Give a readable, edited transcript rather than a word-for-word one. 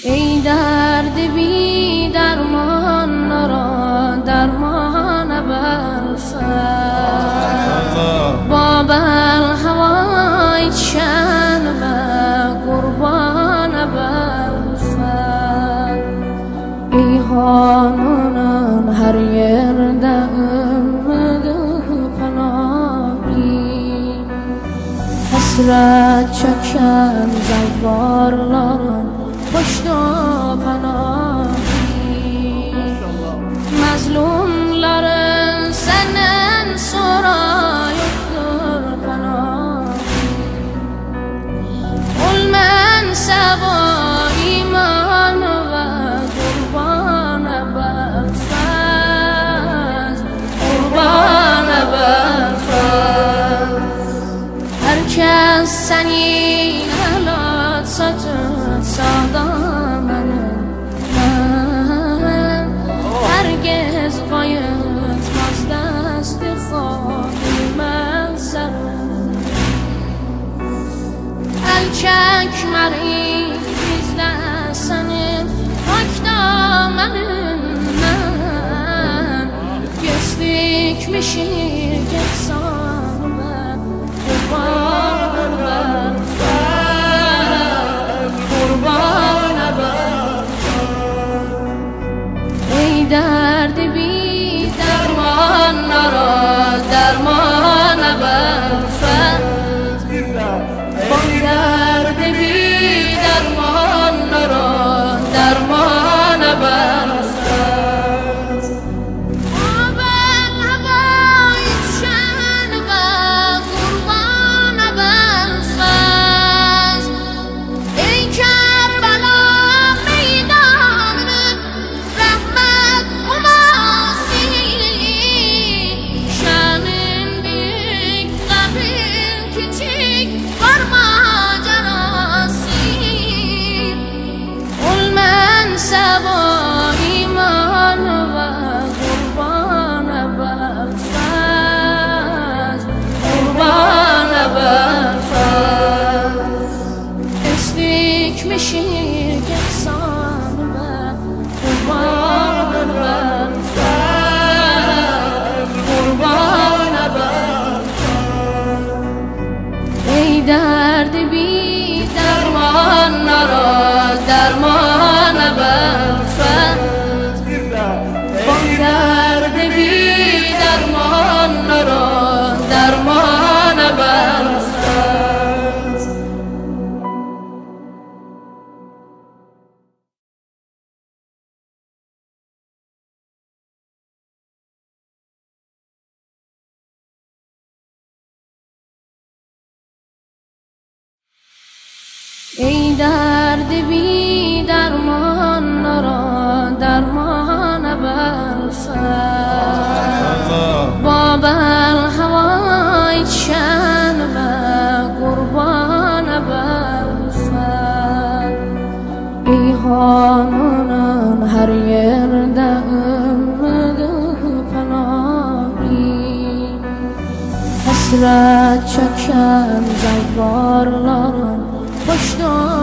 ای درد بی درمان را درمان بالفضل باب الهوای چن و قربان بالفضل ای هانونان هر yerden panahi hasret çeken zalvarların boşta panahi mazlumların senden sonra yoktur panahi olmen seba iman ve kurban belfaz kurban belfaz herkes senin halat satır sadamanı ben herkes bayıtmaz desti khali menzarım el çekmeri bizden senin pak damanından göz dikmişi geçsanıma kurban belfaz kurban belfaz ey derdi bi dermanlara derman belfaz ey derdi bi dermanlara derman belfaz Dikmişi geçsanıma kurban belfaz kurban belfaz ey derdi bi dermanlara derman belfaz ey derdi bi dermanlara derman belfaz ای درد بی درمان درمان بالفضل باب الهوای چن و قربان بالفضل ای هانونان هر yerden panahi hasret çeken zalvarların boşta